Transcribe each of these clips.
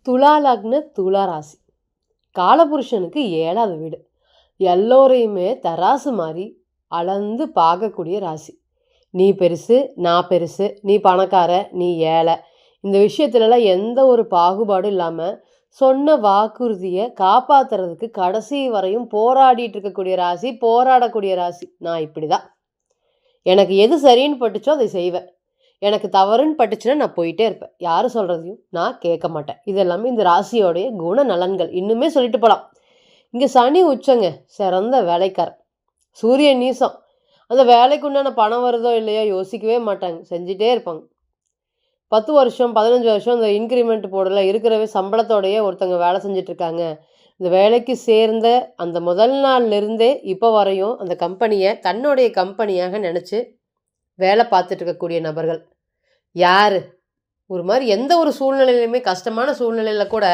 துலா லக்ன துலா ராசி. காலபுருஷனுக்கு 7வது வீடு. எல்லோரையுமே தராசு மாதிரி அளந்து பார்க்கக்கூடிய ராசி. நீ பெருசு, நான் பெருசு, நீ பணக்கார, நீ ஏழை, இந்த விஷயத்துலலாம் எந்த ஒரு பாகுபாடும் இல்லாமல் சொன்ன வாக்குறுதியை காப்பாற்றுறதுக்கு கடைசி வரையும் போராடிட்டு இருக்கக்கூடிய ராசி, போராடக்கூடிய ராசி. நான் இப்படி தான், எனக்கு எது சரின்னு பட்டுச்சோ அதை செய்வேன், எனக்கு தவறுன்னு பட்டுச்சுன்னா நான் போயிட்டே இருப்பேன், யாரும் சொல்கிறதையும் நான் கேட்க மாட்டேன். இது எல்லாமே இந்த ராசியோடைய குண நலன்கள். இன்னுமே சொல்லிட்டு போகலாம். இங்கே சனி உச்சங்க, சிறந்த வேலைக்காரன். சூரியன் நீசம், அந்த வேலைக்கு உண்டான பணம் வருதோ இல்லையோ யோசிக்கவே மாட்டாங்க, செஞ்சிட்டே இருப்பாங்க. 10 வருஷம் 15 வருஷம் இந்த இன்க்ரிமெண்ட் போடல இருக்கிறவே சம்பளத்தோடையே ஒருத்தங்க வேலை செஞ்சிட்ருக்காங்க. இந்த வேலைக்கு சேர்ந்த அந்த முதல் நாள்லேருந்தே இப்போ வரையும் அந்த கம்பெனியை தன்னுடைய கம்பெனியாக நினச்சி வேலை பார்த்துட்டு இருக்கக்கூடிய நபர்கள் யார்? ஒரு மாதிரி எந்த ஒரு சூழ்நிலையிலுமே, கஷ்டமான சூழ்நிலையில் கூட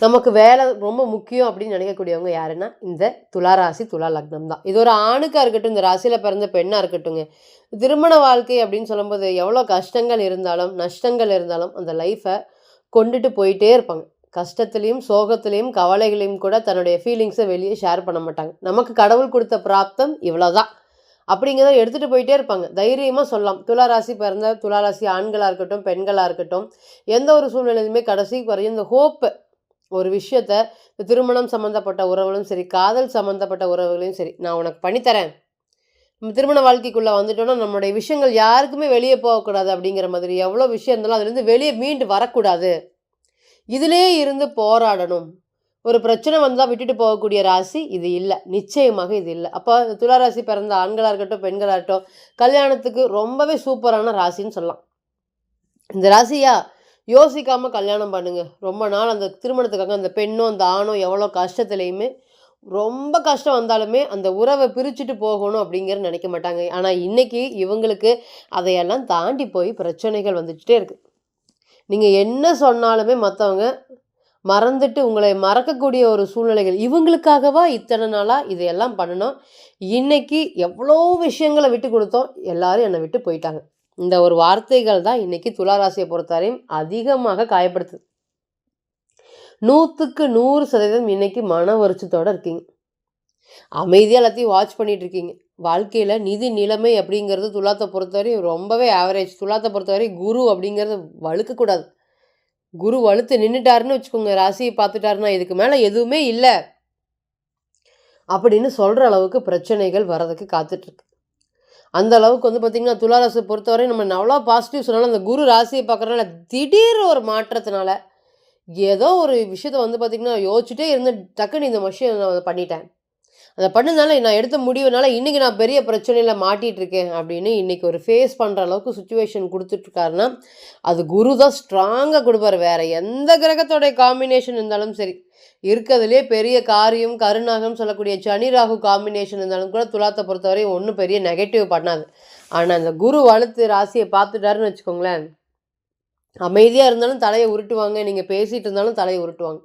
நமக்கு வேலை ரொம்ப முக்கியம் அப்படின்னு நினைக்கக்கூடியவங்க யாருன்னா இந்த துளாராசி துலா லக்னம் தான். இது ஒரு ஆணுக்காக இருக்கட்டும், இந்த ராசியில் பிறந்த பெண்ணாக இருக்கட்டுங்க, திருமண வாழ்க்கை அப்படின்னு சொல்லும்போது எவ்வளோ கஷ்டங்கள் இருந்தாலும் நஷ்டங்கள் இருந்தாலும் அந்த லைஃப்பை கொண்டுட்டு போயிட்டே இருப்பாங்க. கஷ்டத்துலேயும் சோகத்துலேயும் கவலைகளையும் கூட தன்னுடைய ஃபீலிங்ஸை வெளியே ஷேர் பண்ண மாட்டாங்க. நமக்கு கடவுள் கொடுத்த பிராப்தம் இவ்வளோதான் அப்படிங்கிறத எடுத்துகிட்டு போயிட்டே இருப்பாங்க. தைரியமாக சொல்லலாம், துளாராசி பிறந்த துளாராசி ஆண்களாக இருக்கட்டும் பெண்களாக இருக்கட்டும், எந்த ஒரு சூழ்நிலையிலுமே கடைசி வரையும் இந்த ஹோப்பு, ஒரு விஷயத்த திருமணம் சம்மந்தப்பட்ட உறவுகளும் சரி, காதல் சம்மந்தப்பட்ட உறவுகளையும் சரி, நான் உனக்கு பண்ணித்தரேன், நம்ம திருமண வாழ்க்கைக்குள்ளே வந்துட்டோன்னா நம்மளுடைய விஷயங்கள் யாருக்குமே வெளியே போகக்கூடாது அப்படிங்கிற மாதிரி எவ்வளோ விஷயம் இருந்தாலும் அதுலேருந்து வெளியே மீண்டு வரக்கூடாது, இதிலே இருந்து போராடணும். ஒரு பிரச்சனை வந்தால் விட்டுட்டு போகக்கூடிய ராசி இது இல்லை, நிச்சயமாக இது இல்லை. அப்போ துளாராசி பிறந்த ஆண்களாக இருக்கட்டும் பெண்களாக இருக்கட்டும் கல்யாணத்துக்கு ரொம்பவே சூப்பரான ராசின்னு சொல்லலாம். இந்த ராசியா யோசிக்காமல் கல்யாணம் பண்ணுங்க. ரொம்ப நாள் அந்த திருமணத்துக்காக அந்த பெண்ணோ அந்த ஆணோ எவ்வளோ கஷ்டத்துலேயுமே, ரொம்ப கஷ்டம் வந்தாலுமே அந்த உறவை பிரிச்சுட்டு போகணும் அப்படிங்கிற நினைக்க மாட்டாங்க. ஆனால் இன்றைக்கி இவங்களுக்கு அதையெல்லாம் தாண்டி போய் பிரச்சனைகள் வந்துக்கிட்டே இருக்குது. நீங்கள் என்ன சொன்னாலுமே மற்றவங்க மறந்துட்டு உங்களை மறக்கக்கூடிய ஒரு சூழ்நிலைகள். இவங்களுக்காகவா இத்தனை நாளாக இதையெல்லாம் பண்ணணும், இன்றைக்கி எவ்வளோ விஷயங்களை விட்டு கொடுத்தோம், எல்லாரும் என்னை விட்டு போயிட்டாங்க. இந்த ஒரு வார்த்தைகள் தான் இன்றைக்கி துளாராசியை பொறுத்தவரையும் அதிகமாக காயப்படுத்துது. 100க்கு 100% இன்றைக்கி மன வருத்தத்தோடு இருக்கீங்க. அமைதியாக எல்லாத்தையும் வாட்ச் பண்ணிகிட்டு இருக்கீங்க. வாழ்க்கையில் நிதி நிலைமை அப்படிங்கிறது துலாத்தை பொறுத்தவரையும் ரொம்பவே ஆவரேஜ். துலாத்தை பொறுத்தவரை குரு அப்படிங்கிறது வழுக்கக்கூடாது. குரு வலுத்து நின்றுட்டாருன்னு வச்சுக்கோங்க, ராசியை பார்த்துட்டாருன்னா இதுக்கு மேலே எதுவுமே இல்லை அப்படின்னு சொல்கிற அளவுக்கு பிரச்சனைகள் வர்றதுக்கு காத்துட்ருக்கு. அந்த அளவுக்கு வந்து பார்த்திங்கன்னா துளாராசியை பொறுத்தவரை நம்ம அவ்வளோ பாசிட்டிவ் சொன்னாலும் அந்த குரு ராசியை பார்க்குறதுனால திடீர் ஒரு மாற்றத்தினால ஏதோ ஒரு விஷயத்த வந்து பார்த்திங்கன்னா யோசிச்சுட்டே இருந்து டக்குன்னு இந்த விஷயம் நான் பண்ணிட்டேன், அதை பண்ணதுனால நான் எடுத்த முடிவுனால இன்றைக்கி நான் பெரிய பிரச்சனையில் மாட்டிகிட்ருக்கேன் அப்படின்னு இன்றைக்கி ஒரு ஃபேஸ் பண்ணுற அளவுக்கு சுச்சுவேஷன் கொடுத்துட்ருக்காருன்னா அது குரு தான் ஸ்ட்ராங்காக கொடுப்பார். வேறு எந்த கிரகத்தோடைய காம்பினேஷன் இருந்தாலும் சரி, இருக்கிறதுலே பெரிய காரியம் கருணாகம் சொல்லக்கூடிய சனி ராகு காம்பினேஷன் இருந்தாலும் கூட துலாத்தை பொறுத்தவரை ஒன்றும் பெரிய நெகட்டிவ் பண்ணாது. ஆனால் அந்த குரு வலுத்து ராசியை பார்த்துட்டாருன்னு வச்சுக்கோங்களேன், அமைதியாக இருந்தாலும் தலையை உருட்டுவாங்க, நீங்கள் பேசிகிட்டு இருந்தாலும் தலையை உருட்டுவாங்க.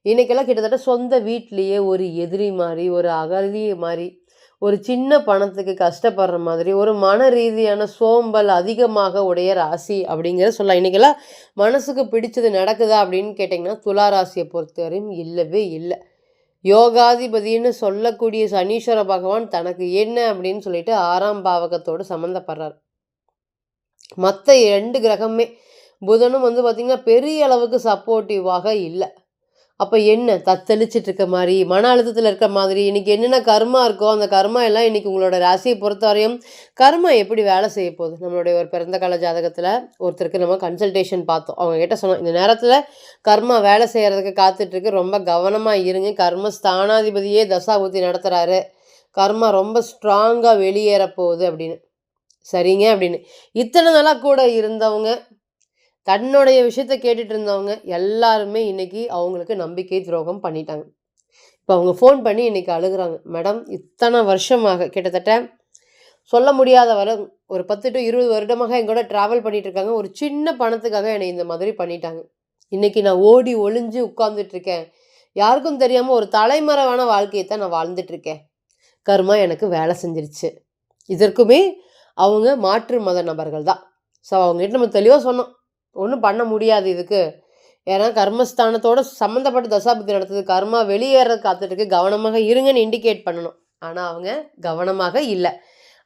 இன்றைக்கெல்லாம் கிட்டத்தட்ட சொந்த வீட்லேயே ஒரு எதிரி மாதிரி, ஒரு அகதி மாதிரி, ஒரு சின்ன பணத்துக்கு கஷ்டப்படுற மாதிரி, ஒரு மன ரீதியான சோம்பல் அதிகமாக உடைய ராசி அப்படிங்கிறத சொல்லலாம். இன்றைக்கெல்லாம் மனசுக்கு பிடிச்சது நடக்குதா அப்படின்னு கேட்டிங்கன்னா துளாராசியை பொறுத்தவரையும் இல்லவே இல்லை. யோகாதிபதினு சொல்லக்கூடிய சனீஸ்வர பகவான் தனக்கு என்ன அப்படின்னு சொல்லிட்டு 6ஆம் பாவகத்தோடு சம்மந்தப்படுறார். மற்ற 2 கிரகமே புதனும் வந்து பார்த்திங்கன்னா பெரிய அளவுக்கு சப்போர்ட்டிவாக இல்லை. அப்போ என்ன தத்தளிச்சிட்டு இருக்க மாதிரி, மன அழுத்தத்தில் இருக்க மாதிரி, இன்றைக்கி என்னென்ன கர்மா இருக்கோ அந்த கர்மா எல்லாம் இன்றைக்கி உங்களோட ராசியை பொறுத்தவரையும் கர்மா எப்படி வேலை செய்ய போகுது. நம்மளுடைய ஒரு பிறந்த கால ஜாதகத்தில் ஒருத்தருக்கு நம்ம கன்சல்டேஷன் பார்த்தோம். அவங்க கிட்ட சொன்னோம், இந்த நேரத்தில் கர்மா வேலை செய்கிறதுக்கு காத்துட்ருக்கு, ரொம்ப கவனமாக இருங்க, கர்ம ஸ்தானாதிபதியே தசாபுத்தி நடத்துகிறாரு, கர்மா ரொம்ப ஸ்ட்ராங்காக வெளியேற போகுது அப்படின்னு. சரிங்க அப்படின்னு இத்தனை நாளாக கூட இருந்தவங்க, தன்னுடைய விஷயத்த கேட்டுட்டு இருந்தவங்க எல்லாருமே இன்றைக்கி அவங்களுக்கு நம்பிக்கை துரோகம் பண்ணிட்டாங்க. இப்போ அவங்க ஃபோன் பண்ணி இன்றைக்கி அழுகுறாங்க, மேடம் இத்தனை வருஷமாக கிட்டத்தட்ட சொல்ல முடியாத வர ஒரு 10 to 20 வருடமாக எங்கூட ட்ராவல் பண்ணிகிட்ருக்காங்க, ஒரு சின்ன பணத்துக்காக என்னை இந்த மாதிரி பண்ணிட்டாங்க, இன்றைக்கி நான் ஓடி ஒளிஞ்சு உட்காந்துட்ருக்கேன், யாருக்கும் தெரியாமல் ஒரு தலைமறைவான வாழ்க்கையை தான் நான் வாழ்ந்துட்டுருக்கேன், கர்மா எனக்கு வேலை செஞ்சிருச்சு. இதற்குமே அவங்க மாற்று மத நபர்கள் தான். ஸோ அவங்ககிட்ட நம்ம தெளிவாக சொன்னோம், ஒண்ணும் பண்ண முடியாது இதுக்கு. ஏன்னா கர்மஸ்தானத்தோட சம்மந்தப்பட்ட தசாபுத்தி நடத்துது. கர்மா வெளியேற காத்துட்டு கவனமாக இருங்கன்னு இண்டிகேட் பண்ணணும். ஆனா அவங்க கவனமாக இல்ல.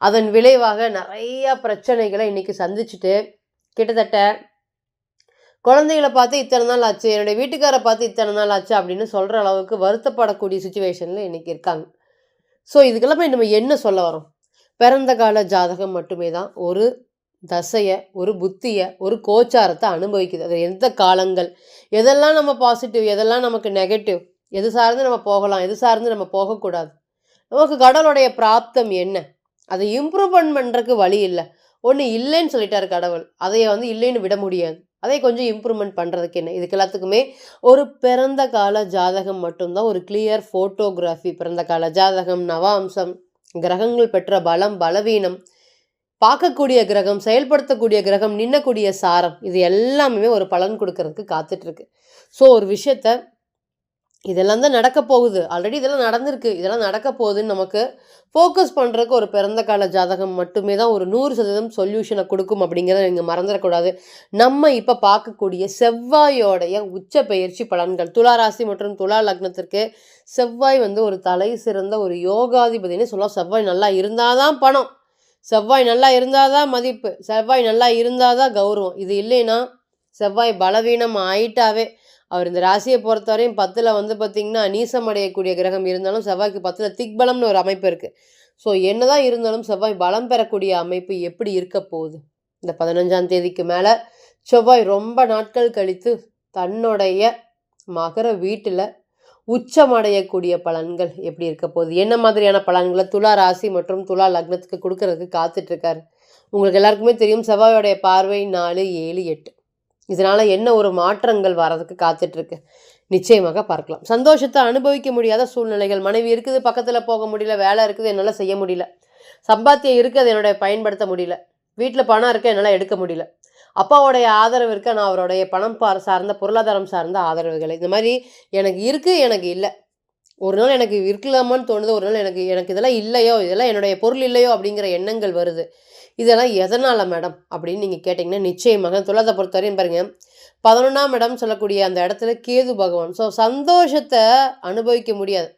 அதன் விளைவாக நெறைய பிரச்சனைகள இன்னைக்கு சந்திச்சுட்டு, கிட்டத்தட்ட குழந்தைகள பார்த்து இத்தன நாள் ஆச்சு, என்னுடைய வீட்டுக்கார பார்த்து இத்தன நாள் ஆச்சு அப்படின்னு சொல்ற அளவுக்கு வருத்தப்படக்கூடிய சிச்சுவேஷன்ல இன்னைக்கு இருக்காங்க. ஸோ இதுக்கெல்லாமே நம்ம என்ன சொல்ல வரோம்? பிறந்த கால ஜாதகம் மட்டுமே தான் ஒரு தசைய, ஒரு புத்திய, ஒரு கோச்சாரத்த அனுபவிக்குது. அது எந்த காலங்கள், எதெல்லாம் நம்ம பாசிட்டிவ், எதெல்லாம் நமக்கு நெகட்டிவ், எது சார்ந்து நம்ம போகலாம், எது சார்ந்து நம்ம போகக்கூடாது. நமக்கு கடவுளுடைய பிராப்தம் என்ன? அதை இம்ப்ரூவ்மெண்ட் பண்றதுக்கு வழி இல்ல. ஒண்ணு இல்லைன்னு சொல்லிட்டாரு கடவுள். அதைய இல்லைன்னு விட முடியாது. அதை கொஞ்சம் இம்ப்ரூவ்மெண்ட் பண்றதுக்கு என்ன? இதுக்கு எல்லாத்துக்குமே ஒரு பிறந்த கால ஜாதகம் மட்டும் தான் ஒரு கிளியர் ஃபோட்டோகிராஃபி. பிறந்த கால ஜாதகம், நவாம்சம், கிரகங்கள் பெற்ற பலம், பலவீனம், பார்க்கக்கூடிய கிரகம், செயல்படுத்தக்கூடிய கிரகம், நின்னக்கூடிய சாரம், இது எல்லாமே ஒரு பலன் கொடுக்கறதுக்கு காத்துட்டு இருக்கு. ஸோ ஒரு விஷயத்த இதெல்லாம் தான் நடக்க போகுது. ஆல்ரெடி இதெல்லாம் நடந்திருக்கு. இதெல்லாம் நடக்க போகுதுன்னு நமக்கு ஃபோக்கஸ் பண்றதுக்கு ஒரு பிறந்த கால ஜாதகம் மட்டுமே தான் ஒரு 100% சொல்யூஷன குடுக்கும் அப்படிங்கிறத நீங்க மறந்துடக்கூடாது. நம்ம இப்ப பார்க்கக்கூடிய செவ்வாயோடைய உச்ச பெயர்ச்சி பலன்கள். துலா ராசி மற்றும் துலா லக்னத்திற்கு செவ்வாய் ஒரு தலை சிறந்த ஒரு யோகாதிபதினே சொல்லலாம். செவ்வாய் நல்லா இருந்தா தான் பணம். செவ்வாய் நல்லா இருந்தா தான் மதிப்பு. செவ்வாய் நல்லா இருந்தா தான் கௌரவம். இது இல்லைன்னா செவ்வாய் பலவீனம் ஆயிட்டாவே அவர் இந்த ராசியை பொறுத்தவரையும் 10ல் பார்த்தீங்கன்னா நீசம் அடையக்கூடிய கிரகம் இருந்தாலும் செவ்வாய்க்கு 10ல் திக்பலம்னு ஒரு அமைப்பு இருக்குது. ஸோ என்னதான் இருந்தாலும் செவ்வாய் பலம் பெறக்கூடிய அமைப்பு எப்படி இருக்க போகுது? இந்த 15ஆம் தேதிக்கு மேலே செவ்வாய் ரொம்ப நாட்கள் கழித்து தன்னுடைய மகர வீட்டில் உச்சமடையக்கூடிய பலன்கள் எப்படி இருக்க போகுது? என்ன மாதிரியான பலன்களை துலா ராசி மற்றும் துலா லக்னத்துக்கு கொடுக்கறதுக்கு காத்துட்ருக்காரு? உங்களுக்கு எல்லாருக்குமே தெரியும் செவ்வாயோடைய பார்வை 4, 7, 8. இதனால என்ன ஒரு மாற்றங்கள் வரதுக்கு காத்துட்ருக்கு? நிச்சயமாக பார்க்கலாம். சந்தோஷத்தை அனுபவிக்க முடியாத சூழ்நிலைகள். மனைவி இருக்குது, பக்கத்தில் போக முடியல. வேலை இருக்குது, என்னால் செய்ய முடியல. சம்பாத்தியம் இருக்குது, அதை என்னுடைய பயன்படுத்த முடியல. வீட்டில் பணம் இருக்குது, என்னால் எடுக்க முடியல. அப்பாவோடைய ஆதரவு இருக்க, நான் அவருடைய பணம் சார்ந்த பொருளாதாரம் சார்ந்த ஆதரவுகள். இந்த மாதிரி எனக்கு இருக்குது, எனக்கு இல்லை. ஒரு நாள் எனக்கு இருக்கலாமான்னு தோணுது, ஒரு நாள் எனக்கு எனக்கு இதெல்லாம் இல்லையோ, இதெல்லாம் என்னுடைய பொருள் இல்லையோ அப்படிங்கிற எண்ணங்கள் வருது. இதெல்லாம் எதனால் மேடம் அப்படின்னு நீங்கள் கேட்டிங்கன்னா நிச்சயமாக துலாத்தை பொறுத்தவரையும் பாருங்கள் 11ஆம் இடம் சொல்லக்கூடிய அந்த இடத்துல கேது பகவான். ஸோ சந்தோஷத்தை அனுபவிக்க முடியாது,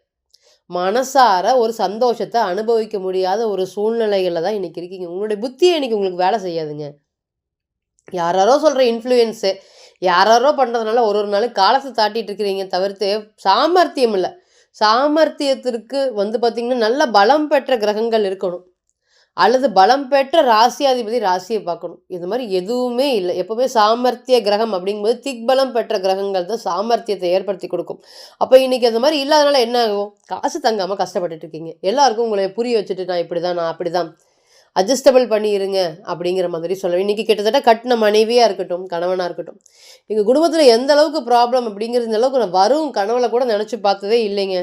மனசார ஒரு சந்தோஷத்தை அனுபவிக்க முடியாத ஒரு சூழ்நிலைகளில் தான் இன்றைக்கி இருக்கீங்க. உங்களுடைய புத்தியை இன்றைக்கி உங்களுக்கு வேலை செய்யாதுங்க. யாரோ சொல்கிற இன்ஃப்ளூயன்ஸு, யாரோ பண்ணுறதுனால ஒரு நாள் காலத்தை தாட்டிகிட்டு இருக்கிறீங்க தவிர்த்து சாமர்த்தியம் இல்லை. சாமர்த்தியத்திற்கு பார்த்திங்கன்னா நல்ல பலம் பெற்ற கிரகங்கள் இருக்கணும், அல்லது பலம் பெற்ற ராசியாதிபதி ராசியை பார்க்கணும். இது மாதிரி எதுவுமே இல்லை. எப்போவுமே சாமர்த்திய கிரகம் அப்படிங்கும்போது திக்பலம் பெற்ற கிரகங்கள் தான் சாமர்த்தியத்தை ஏற்படுத்தி கொடுக்கும். அப்போ இன்றைக்கி அந்த மாதிரி இல்லாதனால என்ன ஆகும்? காசு தங்காமல் கஷ்டப்பட்டுட்டு இருக்கீங்க. எல்லாருக்கும் உங்களை புரிய வச்சுட்டு நான் இப்படி தான், நான் அப்படி தான், அட்ஜஸ்டபிள் பண்ணி இருங்க அப்படிங்கிற மாதிரி சொல்லுவேன். இன்றைக்கி கிட்டத்தட்ட கட்டின மனைவியாக இருக்கட்டும், கணவனாக இருக்கட்டும், எங்கள் குடும்பத்தில் எந்த அளவுக்கு ப்ராப்ளம் அப்படிங்கிறது இந்த அளவுக்கு நான் வரும் கனவுல கூட நினச்சி பார்த்ததே இல்லைங்க.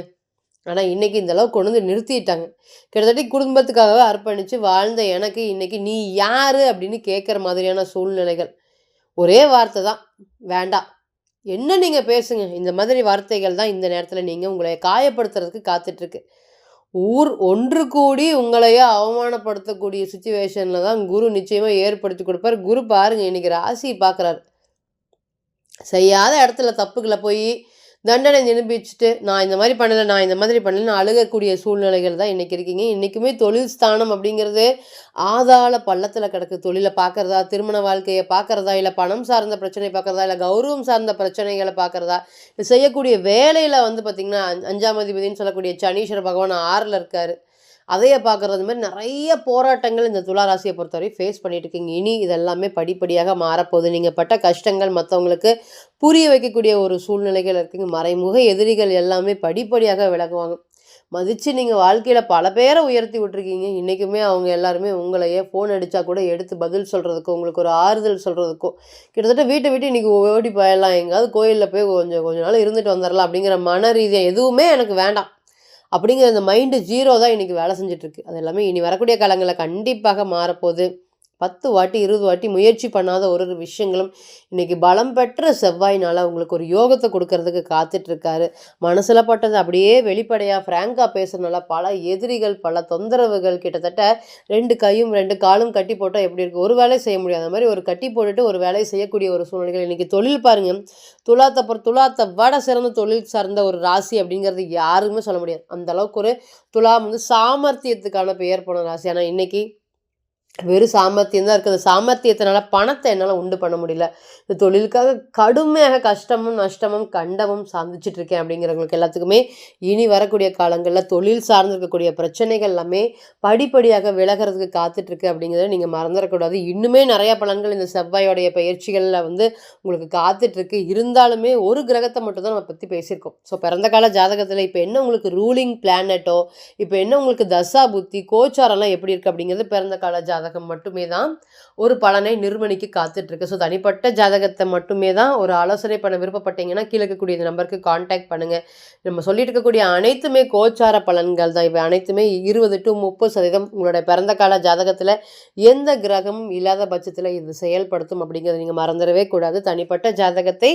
ஆனால் இன்றைக்கி இந்த அளவுக்கு கொண்டு நிறுத்திட்டாங்க. கிட்டத்தட்ட குடும்பத்துக்காகவே அர்ப்பணித்து வாழ்ந்த எனக்கு இன்றைக்கி நீ யார் அப்படின்னு கேட்குற மாதிரியான சூழ்நிலைகள். ஒரே வார்த்தை தான், வேண்டாம். என்ன நீங்கள் பேசுங்க. இந்த மாதிரி வார்த்தைகள் தான் இந்த நேரத்தில் நீங்கள் உங்களை காயப்படுத்துறதுக்கு காத்துட்ருக்கு. ஊர் ஒன்று கூடி உங்களையே அவமானப்படுத்தக்கூடிய சுச்சுவேஷனில் தான் குரு நிச்சயமாக ஏற்படுத்தி கொடுப்பார். குரு பாருங்கள் இன்றைக்கி ராசி பார்க்குறாரு. செய்யாத இடத்துல தப்புக்களை போய் தண்டனை நிரூபிச்சுட்டு நான் இந்த மாதிரி பண்ணலை, நான் இந்த மாதிரி பண்ணலைன்னு அழுகக்கூடிய சூழ்நிலைகள் தான் இன்றைக்கி இருக்கீங்க. இன்றைக்குமே தொழில் ஸ்தானம் அப்படிங்கிறது ஆதாள பள்ளத்தில் கிடக்கு. தொழிலை பார்க்குறதா, திருமண வாழ்க்கையை பார்க்குறதா, இல்லை பணம் சார்ந்த பிரச்சனை பார்க்குறதா, இல்லை கௌரவம் சார்ந்த பிரச்சனைகளை பார்க்குறதா, இல்லை செய்யக்கூடிய வேலையில் பார்த்திங்கன்னா 5ஆம் அதிபதினு சொல்லக்கூடிய சனீஸ்வர பகவான் 6ல் இருக்கார், அதையே பார்க்குறது மாதிரி நிறைய போராட்டங்கள் இந்த துலா ராசியை பொறுத்தவரை ஃபேஸ் பண்ணிட்டு இருக்கீங்க. இனி இதெல்லாமே படிப்படியாக மாறப்போகுது. நீங்கள் பட்ட கஷ்டங்கள் மற்றவங்களுக்கு புரிய வைக்கக்கூடிய ஒரு சூழ்நிலைகள் இருக்குங்க. மறைமுக எதிரிகள் எல்லாமே படிப்படியாக விலகுவாங்க. மதித்து நீங்கள் வாழ்க்கையில் பல பேரை உயர்த்தி விட்டுருக்கீங்க. இன்றைக்குமே அவங்க எல்லாருமே உங்களையே ஃபோன் அடித்தா கூட எடுத்து பதில் சொல்கிறதுக்கோ, உங்களுக்கு ஒரு ஆறுதல் சொல்கிறதுக்கோ, கிட்டத்தட்ட வீட்டை விட்டு இன்றைக்கி ஓடி போயிடலாம், எங்கேயாவது கோயிலில் போய் கொஞ்ச நாள் இருந்துட்டு வந்துடலாம் அப்படிங்கிற மன ரீதியாக எதுவுமே எனக்கு வேண்டாம் அப்படிங்கிற அந்த மைண்டு 0 தான் இன்றைக்கி வேலை செஞ்சிட்ருக்கு. அது எல்லாமே இனி வரக்கூடிய காலங்களில் கண்டிப்பாக மாறப்போகுது. 10 வாட்டி 20 வாட்டி முயற்சி பண்ணாத ஒரு ஒரு விஷயங்களும் இன்னைக்கு பலம் பெற்ற செவ்வாய்னால உங்களுக்கு ஒரு யோகத்தை கொடுக்கறதுக்கு காத்துட்ருக்காரு. மனசுல பட்டது அப்படியே வெளிப்படையா ஃப்ராங்கா பேசுறதுனால பல எதிரிகள், பல தொந்தரவுகள் கிட்டத்தட்ட 2 கையும் 2 காலும் கட்டி போட்டா எப்படி இருக்கும்? ஒரு வேலையும் செய்ய முடியாது. அந்த மாரி ஒரு கட்டி போட்டுட்டு ஒரு வேலைய செய்யக்கூடிய ஒரு சூழ்நிலைகள். இன்னைக்கு தொழில் பாருங்க, துலாத்த விட சிறந்த தொழில் சார்ந்த ஒரு ராசி அப்படிங்கிறது யாருக்குமே சொல்ல முடியாது. அந்த அளவுக்கு ஒரு துலாம் வந்து சாமர்த்தியத்துக்கான பெயர் போன ராசி. ஆனா இன்னைக்கு வெறும் சாமர்த்தியம் தான் இருக்குது. சாமர்த்தியத்தினால பணத்தை என்னால உண்டு பண்ண முடியல. இந்த தொழிலுக்காக கடுமையாக கஷ்டமும், நஷ்டமும், கண்டமும் சந்திச்சுட்டு இருக்கேன் அப்படிங்கிறவங்களுக்கு எல்லாத்துக்குமே இனி வரக்கூடிய காலங்கள்ல தொழில் சார்ந்து இருக்கக்கூடிய பிரச்சனைகள் எல்லாமே படிப்படியாக விலகுறதுக்கு காத்துட்ருக்கு அப்படிங்கிறத நீங்க மறந்துறக்கூடாது. இன்னுமே நெறைய பலன்கள் இந்த செவ்வாயோடைய பெயர்ச்சிகள்ல வந்து உங்களுக்கு காத்துட்ருக்கு. இருந்தாலுமே ஒரு கிரகத்த மட்டும் தான் நம்ம பத்தி பேசியிருக்கோம். ஸோ பிறந்த கால ஜாதகத்தில இப்ப என்ன உங்களுக்கு ரூலிங் பிளானட்டோ, இப்ப என்ன உங்களுக்கு தசா, புத்தி, கோச்சாரம்லாம் எப்படி இருக்கு அப்படிங்கிறது பிறந்த கால ஜாதகம் மட்டுமே தான் ஒரு பலனை நிர்ணயிக்க காத்துட்ருக்கு. ஸோ தனிப்பட்ட ஜாதகத்தை மட்டுமே தான் ஒரு ஆலோசனை பண்ண விருப்பப்பட்டீங்கன்னா, கீழ இருக்கக்கூடிய இந்த நம்பருக்கு கான்டாக்ட் பண்ணுங்க. நம்ம சொல்லிட்டு இருக்கக்கூடிய அனைத்துமே கோச்சார பலன்கள் தான். இவை அனைத்துமே 20 to 30% உங்களுடைய பிறந்த கால ஜாதகத்தில எந்த கிரகமும் இல்லாத பட்சத்தில இது செயல்படுத்தும் அப்படிங்கிறத நீங்க மறந்துடவே கூடாது. தனிப்பட்ட ஜாதகத்தை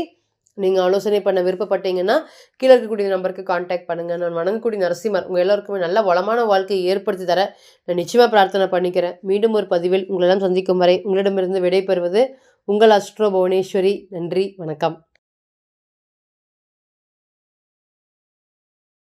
நீங்க ஆலோசனை பண்ண விருப்பப்பட்டீங்கன்னா, கீழ இருக்கக்கூடிய நம்பருக்கு கான்டாக்ட் பண்ணுங்க. நான் வணங்கக்கூடிய நரசிம்மர் உங்க எல்லாருக்குமே நல்ல வளமான வாழ்க்கையை ஏற்படுத்தி தர நான் நிச்சயமா பிரார்த்தனை பண்ணிக்கிறேன். மீண்டும் ஒரு பதிவில் உங்களெல்லாம் சந்திக்கும் வரை உங்களிடமிருந்து விடைபெறுவது உங்கள் அஸ்ட்ரோ புவனேஸ்வரி. நன்றி, வணக்கம்.